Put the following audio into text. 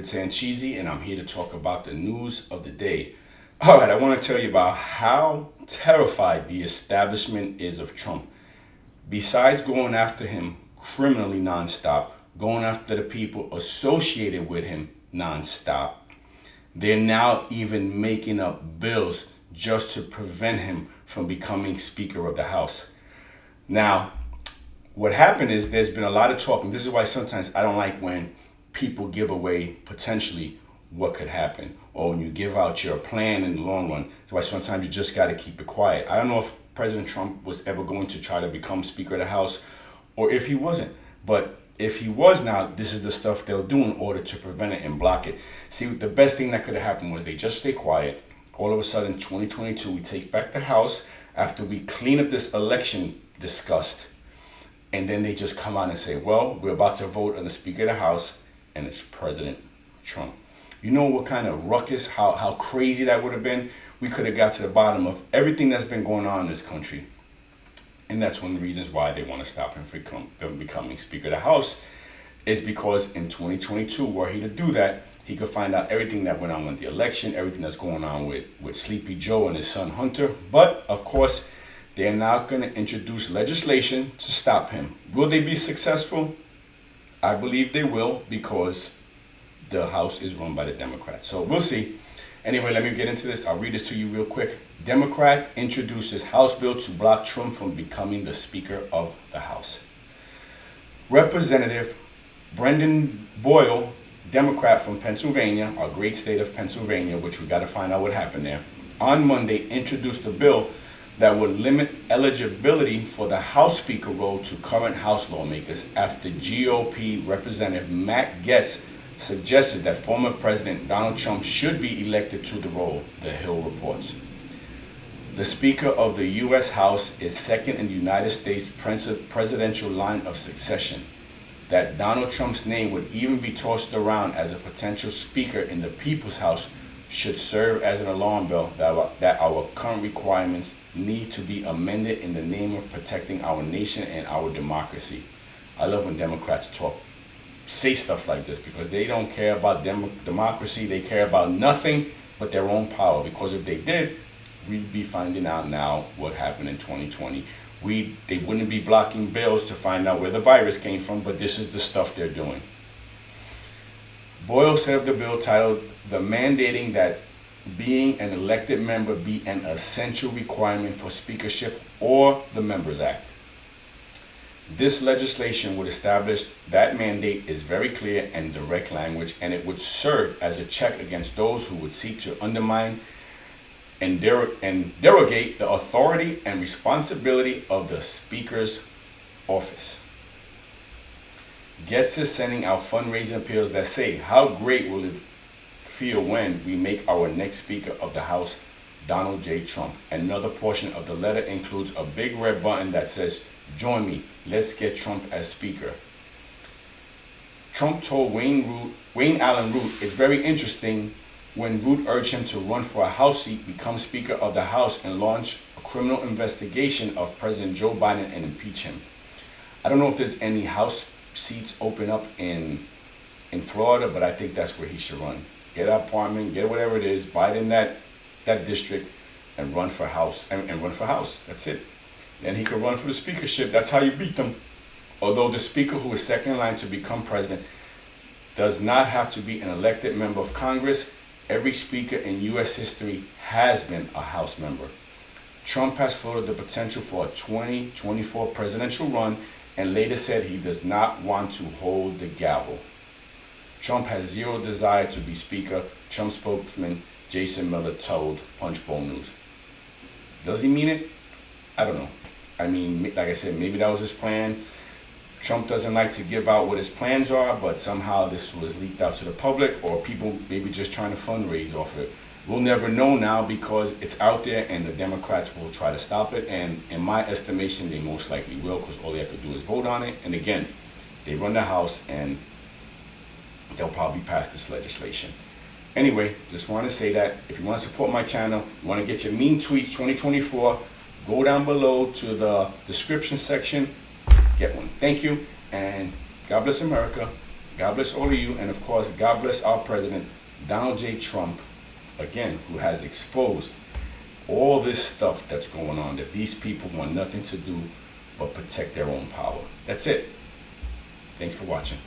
David Sancheesi, and I'm here to talk about the news of the day. All right, I want to tell you about how terrified the establishment is of Trump. Besides going after him criminally nonstop, going after the people associated with him nonstop, they're now even making up bills just to prevent him from becoming Speaker of the House. Now, what happened is there's been a lot of talk, and this is why sometimes I don't like when people give away potentially what could happen, or when you give out your plan in the long run. That's why sometimes you just got to keep it quiet. I don't know if President Trump was ever going to try to become Speaker of the House, or if he wasn't. But if he was now, this is the stuff they'll do in order to prevent it and block it. See, the best thing that could have happened was they just stay quiet. All of a sudden, 2022, we take back the House after we clean up this election disgust. And then they just come out and say, well, we're about to vote on the Speaker of the House, and it's President Trump. You know what kind of ruckus, how crazy that would have been? We could have got to the bottom of everything that's been going on in this country. And that's one of the reasons why they want to stop him from becoming Speaker of the House, is because in 2022, were he to do that, he could find out everything that went on with the election, everything that's going on with Sleepy Joe and his son Hunter. But, of course, they're now going to introduce legislation to stop him. Will they be successful? I believe they will, because the House is run by the Democrats. So we'll see. Anyway, let me get into this. I'll read this to you real quick. Democrat introduces House bill to block Trump from becoming the Speaker of the House. Representative Brendan Boyle, Democrat from Pennsylvania, our great state of Pennsylvania, which we got to find out what happened there, on Monday introduced a bill that would limit eligibility for the House Speaker role to current House lawmakers after GOP Representative Matt Gaetz suggested that former President Donald Trump should be elected to the role, The Hill reports. The Speaker of the U.S. House is second in the United States presidential line of succession. That Donald Trump's name would even be tossed around as a potential Speaker in the People's House should serve as an alarm bell that our current requirements need to be amended in the name of protecting our nation and our democracy. I love when Democrats say stuff like this, because they don't care about democracy. They care about nothing but their own power. Because if they did, we'd be finding out now what happened in 2020. They wouldn't be blocking bills to find out where the virus came from, but this is the stuff they're doing. Boyle said of the bill titled, "The mandating that being an elected member be an essential requirement for speakership or the Members Act. This legislation would establish that mandate is very clear and direct language, and it would serve as a check against those who would seek to undermine and derogate the authority and responsibility of the Speaker's office." Gaetz is sending out fundraising appeals that say, "How great will it feel when we make our next Speaker of the House Donald J. Trump?" Another portion of the letter includes a big red button that says, "Join me, let's get Trump as Speaker." Trump told Wayne Allen Root, "It's very interesting when Root urged him to run for a House seat, become Speaker of the House, and launch a criminal investigation of President Joe Biden and impeach him." I don't know if there's any House seats open up in Florida, but I think that's where he should run. Get an apartment, get whatever it is, buy it in that district, and run for House. And run for House. That's it. Then he could run for the speakership. That's how you beat them. Although the Speaker, who is second in line to become president, does not have to be an elected member of Congress, every Speaker in U.S. history has been a House member. Trump has floated the potential for a 2024 presidential run and later said he does not want to hold the gavel. Trump has zero desire to be Speaker, Trump spokesman Jason Miller told Punchbowl News. Does he mean it? I don't know. I mean, like I said, maybe that was his plan. Trump doesn't like to give out what his plans are, but somehow this was leaked out to the public, or people maybe just trying to fundraise off it. We'll never know now, because it's out there and the Democrats will try to stop it. And in my estimation, they most likely will, because all they have to do is vote on it. And again, they run the House and they'll probably pass this legislation. Anyway, just want to say that if you want to support my channel, you want to get your mean tweets 2024, go down below to the description section, get one. Thank you, and God bless America. God bless all of you. And of course, God bless our president, Donald J. Trump, again, who has exposed all this stuff that's going on, that these people want nothing to do but protect their own power. That's it. Thanks for watching.